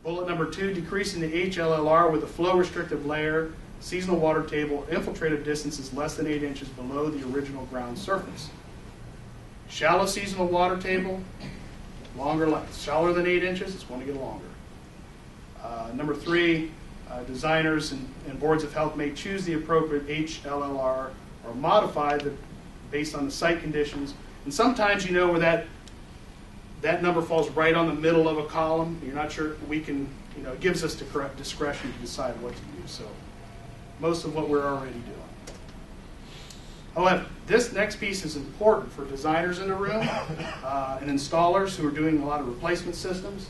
Bullet number 2, decreasing the HLLR with a flow restrictive layer, seasonal water table, infiltrative distance is less than 8 inches below the original ground surface. Shallow seasonal water table, longer length. Shallower than 8 inches, it's going to get longer. Number 3, designers and boards of health may choose the appropriate HLLR or modify based on the site conditions. And sometimes, you know, where that number falls right on the middle of a column, you're not sure, we can, you know, it gives us the correct discretion to decide what to use. So most of what we're already doing. However, this next piece is important for designers in the room and installers who are doing a lot of replacement systems.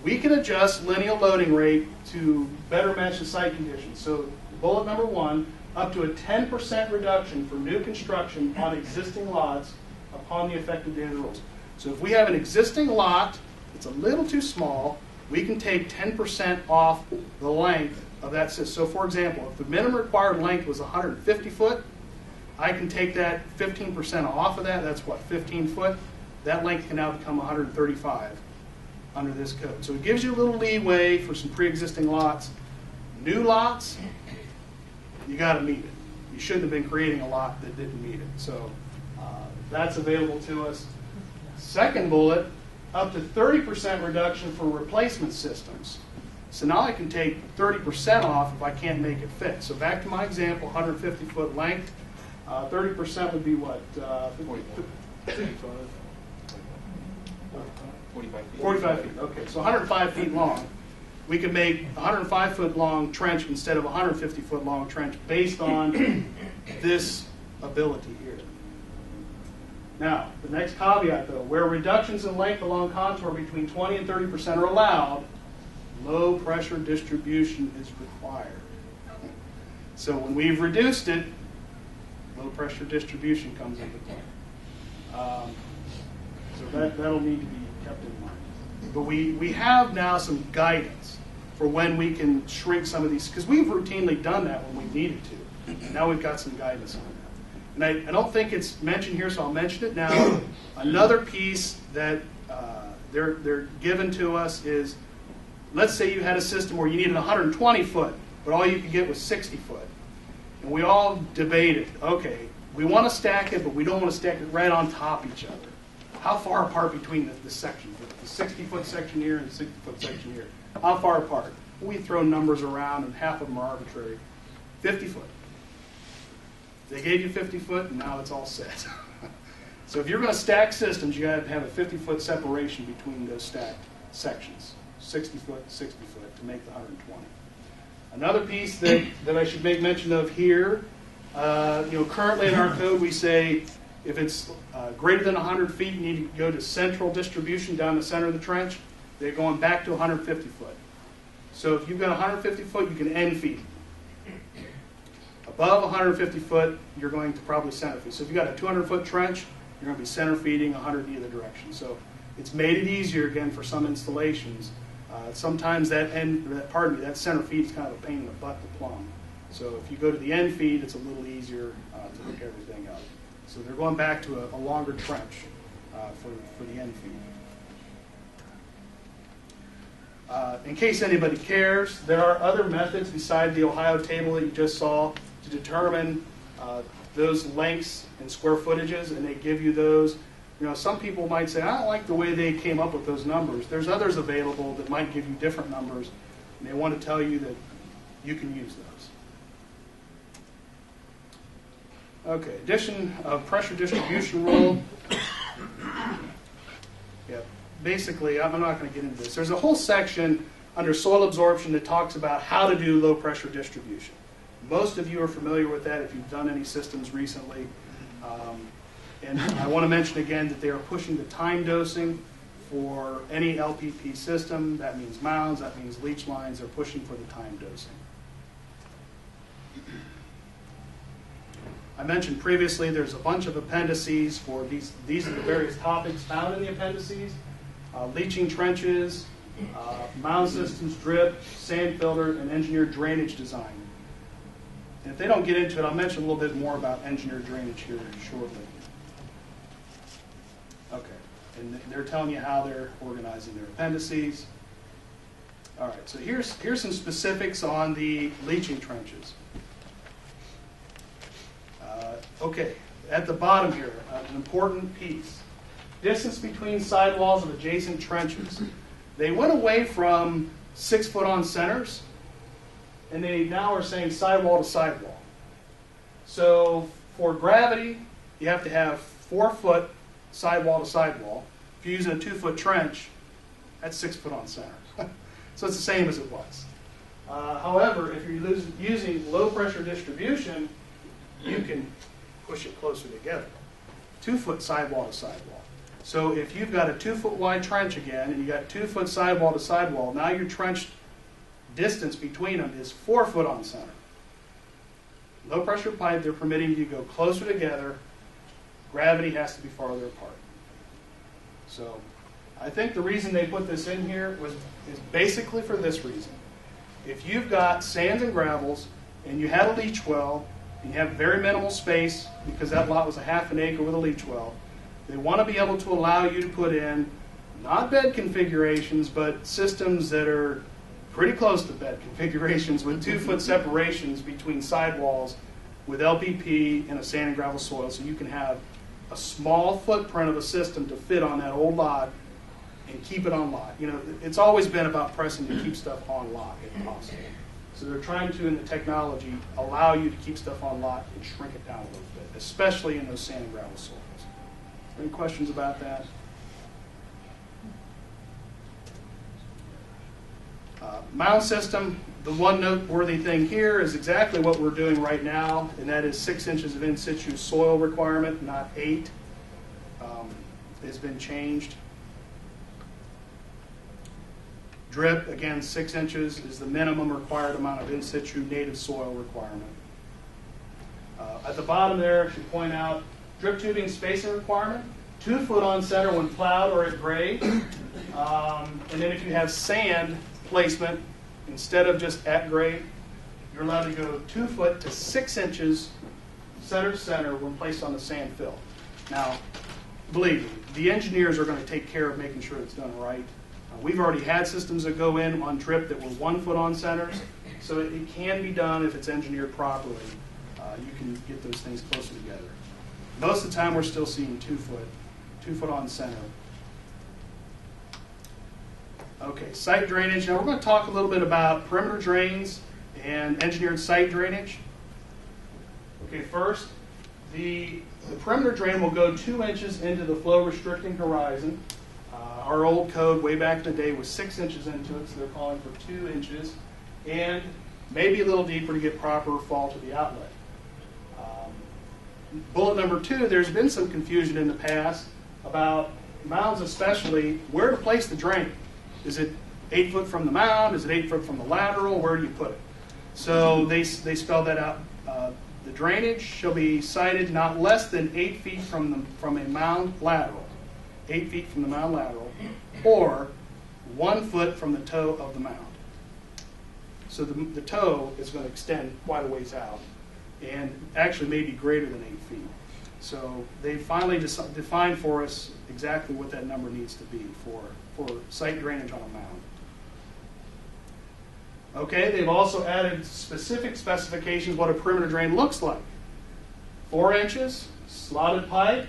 We can adjust lineal loading rate to better match the site conditions. So bullet number 1, up to a 10% reduction for new construction on existing lots upon the effective date of the rules. So if we have an existing lot that's a little too small, we can take 10% off the length of that system. So for example, if the minimum required length was 150 foot, I can take that 15% off of that. That's what, 15 foot? That length can now become 135 under this code. So it gives you a little leeway for some pre-existing lots. New lots, you got to meet it. You shouldn't have been creating a lot that didn't meet it. So that's available to us. Second bullet, up to 30% reduction for replacement systems. So now I can take 30% off if I can't make it fit. So back to my example, 150 foot length, 30% would be what? 45 feet. Okay, so 105 feet long. We could make a 105 foot long trench instead of a 150 foot long trench based on this ability here. Now, the next caveat though, where reductions in length along contour between 20 and 30% are allowed, low pressure distribution is required. So when we've reduced it, low pressure distribution comes into play. So that'll need to be kept in mind. But we have now some guidance for when we can shrink some of these, because we've routinely done that when we needed to. Now we've got some guidance on that. And I don't think it's mentioned here, so I'll mention it now. Another piece that they're given to us is, let's say you had a system where you needed 120 foot, but all you could get was 60 foot. And we all debated, okay, we want to stack it, but we don't want to stack it right on top of each other. How far apart between the sections? The 60-foot section here and the 60-foot section here. How far apart? We throw numbers around, and half of them are arbitrary. 50 foot. They gave you 50 foot, and now it's all set. So if you're going to stack systems, you got to have a 50-foot separation between those stacked sections. 60 foot, 60 foot to make the 120. Another piece that I should make mention of here, currently in our code we say if it's greater than 100 feet, you need to go to central distribution down the center of the trench. They're going back to 150 foot. So if you've got 150 foot, you can end feed. Above 150 foot, you're going to probably center feed. So if you've got a 200-foot trench, you're going to be center feeding 100 in either direction. So it's made it easier, again, for some installations. Sometimes that center feed is kind of a pain in the butt to plumb. So if you go to the end feed, it's a little easier to hook everything up. So they're going back to a longer trench for the end feed. In case anybody cares, there are other methods beside the Ohio table that you just saw to determine those lengths and square footages, and they give you those. Some people might say, I don't like the way they came up with those numbers. There's others available that might give you different numbers, and they want to tell you that you can use those. Okay, addition of pressure distribution rule. Yeah, basically, I'm not going to get into this. There's a whole section under soil absorption that talks about how to do low pressure distribution. Most of you are familiar with that if you've done any systems recently. And I want to mention again that they are pushing the time dosing for any LPP system. That means mounds, that means leach lines. They're pushing for the time dosing. I mentioned previously there's a bunch of appendices for these. These are the various topics found in the appendices. Leaching trenches, mound systems, drip, sand filter, and engineered drainage design. And if they don't get into it, I'll mention a little bit more about engineered drainage here shortly. Okay, and they're telling you how they're organizing their appendices. All right, so here's some specifics on the leaching trenches. Okay, at the bottom here, an important piece. Distance between sidewalls of adjacent trenches. They went away from 6 foot on centers, and they now are saying sidewall to sidewall. So for gravity, you have to have 4 foot sidewall to sidwall. If you're using a 2 foot trench, that's 6 foot on center. So it's the same as it was. However, if you're using low pressure distribution, you can push it closer together. 2 foot sidewall to sidewall. So if you've got a 2 foot wide trench again, and you got 2 foot sidewall to sidwall, now your trench distance between them is 4 foot on center. Low pressure pipe, they're permitting you to go closer together. Gravity has to be farther apart. So I think the reason they put this in here is basically for this reason. If you've got sands and gravels, and you had a leach well, and you have very minimal space, because that lot was a ½ an acre with a leach well, they want to be able to allow you to put in, not bed configurations, but systems that are pretty close to bed configurations with 2 foot separations between sidewalls with LPP and a sand and gravel soil, so you can have a small footprint of a system to fit on that old lot and keep it on lot. You know, it's always been about pressing to keep stuff on lot if possible. So they're trying to, in the technology, allow you to keep stuff on lot and shrink it down a little bit, especially in those sand and gravel soils. Any questions about that? Mound system, the one noteworthy thing here is exactly what we're doing right now, and that is 6 inches of in situ soil requirement, not 8. Has been changed. Drip, again, 6 inches is the minimum required amount of in situ native soil requirement. At the bottom there, I should point out, drip tubing spacing requirement, 2 foot on center when plowed or at grade. And then if you have sand placement, instead of just at grade, you're allowed to go 2 foot to 6 inches center to center when placed on the sand fill. Now, believe me, the engineers are going to take care of making sure it's done right. We've already had systems that go in on drip that were 1 foot on centers, so it can be done if it's engineered properly. You can get those things closer together. Most of the time, we're still seeing 2 foot on center. Okay, site drainage. Now we're going to talk a little bit about perimeter drains and engineered site drainage. Okay, first, the perimeter drain will go 2 inches into the flow restricting horizon. Our old code way back in the day was 6 inches into it, so they're calling for 2 inches, and maybe a little deeper to get proper fall to the outlet. Bullet number 2, there's been some confusion in the past about mounds especially, where to place the drain. Is it 8 foot from the mound? Is it 8 foot from the lateral? Where do you put it? So they spelled that out. The drainage shall be sited not less than 8 feet from a mound lateral. 8 feet from the mound lateral, or 1 foot from the toe of the mound. So the toe is going to extend quite a ways out, and actually may be greater than 8 feet. So they finally defined for us exactly what that number needs to be for site drainage on a mound. Okay, they've also added specific specifications what a perimeter drain looks like. 4 inches, slotted pipe.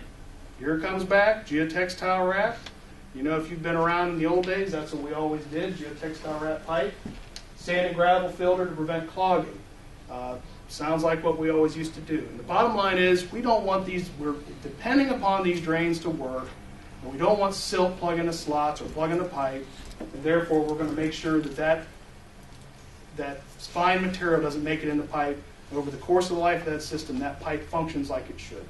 Here it comes back, geotextile wrap. You know, if you've been around in the old days, that's what we always did, geotextile wrap pipe. Sand and gravel filter to prevent clogging. Sounds like what we always used to do. And the bottom line is, we don't want these, we're depending upon these drains to work, and we don't want silt plugging the slots or plugging the pipe, and therefore we're going to make sure that fine material doesn't make it in the pipe. Over the course of the life of that system, that pipe functions like it should.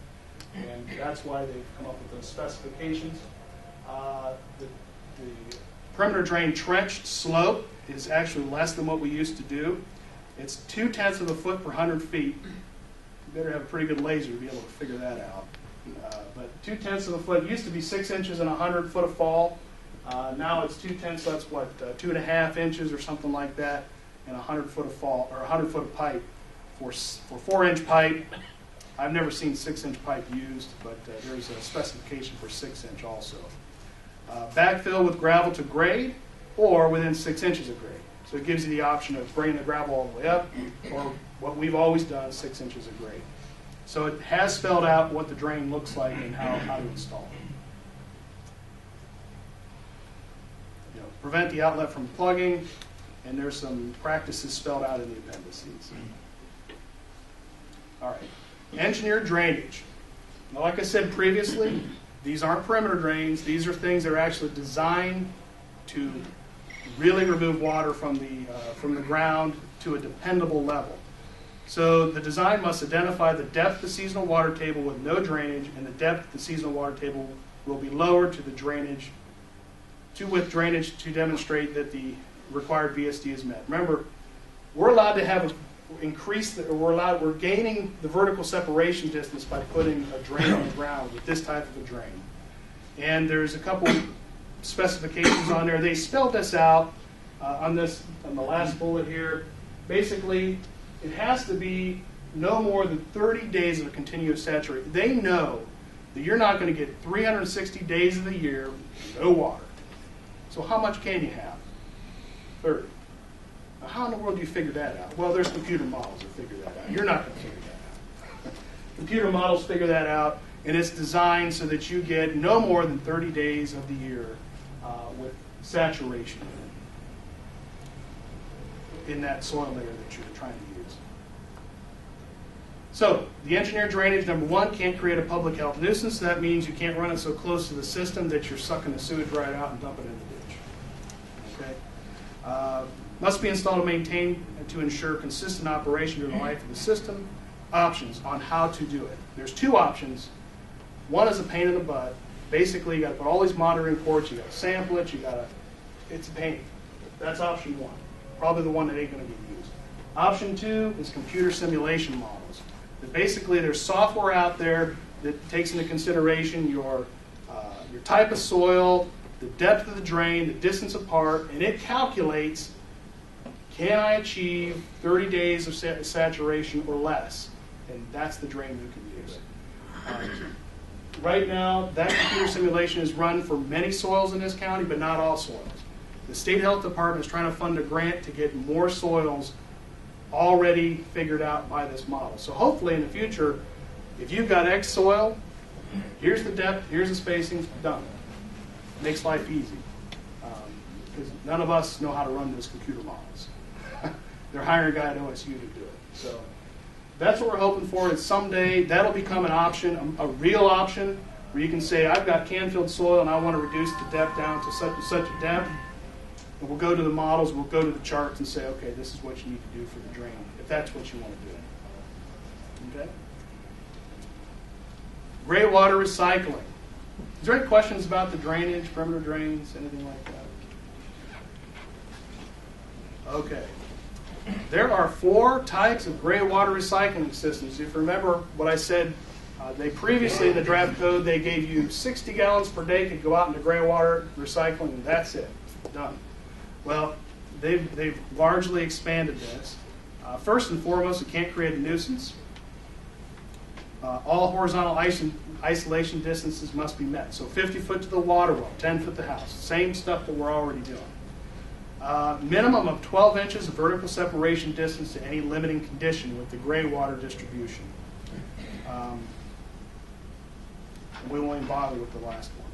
And that's why they've come up with those specifications. The perimeter drain trench slope is actually less than what we used to do. It's 0.2 of a foot per 100 feet. You better have a pretty good laser to be able to figure that out. But 0.2 of a foot. It used to be 6 inches and 100 foot of fall. Now it's 0.2, so that's what, 2.5 inches or something like that, and 100 foot of fall, or 100 foot of pipe. For 4-inch pipe, I've never seen 6-inch pipe used, but there's a specification for 6-inch also. Backfill with gravel to grade, or within 6 inches of grade. So it gives you the option of bringing the gravel all the way up, or what we've always done, 6 inches of grade. So it has spelled out what the drain looks like and how to install it. Prevent the outlet from plugging, and there's some practices spelled out in the appendices. All right, engineered drainage. Now, like I said previously, these aren't perimeter drains. These are things that are actually designed to really remove water from the ground to a dependable level. So the design must identify the depth of the seasonal water table with no drainage, and the depth of the seasonal water table will be lowered with drainage to demonstrate that the required VSD is met. Remember, we're allowed to have we're gaining the vertical separation distance by putting a drain on the ground with this type of a drain. And there's a couple specifications on there. They spelled this out on the last bullet here. Basically, it has to be no more than 30 days of a continuous saturation. They know that you're not going to get 360 days of the year, no water. So how much can you have? 30. Now, how in the world do you figure that out? Well, there's computer models that figure that out. You're not going to figure that out. Computer models figure that out, and it's designed so that you get no more than 30 days of the year with saturation in that soil layer that you're trying to use. So the engineered drainage, number one, can't create a public health nuisance. That means you can't run it so close to the system that you're sucking the sewage right out and dumping it in the ditch. Okay? Must be installed and maintained to ensure consistent operation during the life of the system. Options on how to do it. There's two options. One is a pain in the butt. Basically, you got to put all these monitoring ports, you got to sample it, it's a pain. That's option one. Probably the one that ain't going to get used. Option two is computer simulation models. That basically, there's software out there that takes into consideration your type of soil, the depth of the drain, the distance apart, and it calculates, can I achieve 30 days of saturation or less? And that's the drain you can use. Right now, that computer simulation is run for many soils in this county, but not all soils. The State Health Department is trying to fund a grant to get more soils already figured out by this model. So hopefully in the future, if you've got X soil, here's the depth, here's the spacing, done. Makes life easy. Because none of us know how to run those computer models. They're hiring a guy at OSU to do it. So that's what we're hoping for, is someday that'll become an option, a real option, where you can say, I've got can-filled soil and I want to reduce the depth down to such a depth. And we'll go to the models, we'll go to the charts and say, okay, this is what you need to do for the drain, if that's what you want to do. Okay? Greywater recycling. Is there any questions about the drainage, perimeter drains, anything like that? Okay. There are 4 types of greywater recycling systems. If you remember what I said, they previously in the draft code, they gave you 60 gallons per day could go out into greywater recycling, and that's it. Done. Well, they've largely expanded this. First and foremost, it can't create a nuisance. All horizontal isolation distances must be met. So 50 foot to the water well, 10 foot to the house. Same stuff that we're already doing. Minimum of 12 inches of vertical separation distance to any limiting condition with the greywater distribution. We won't even bother with the last one.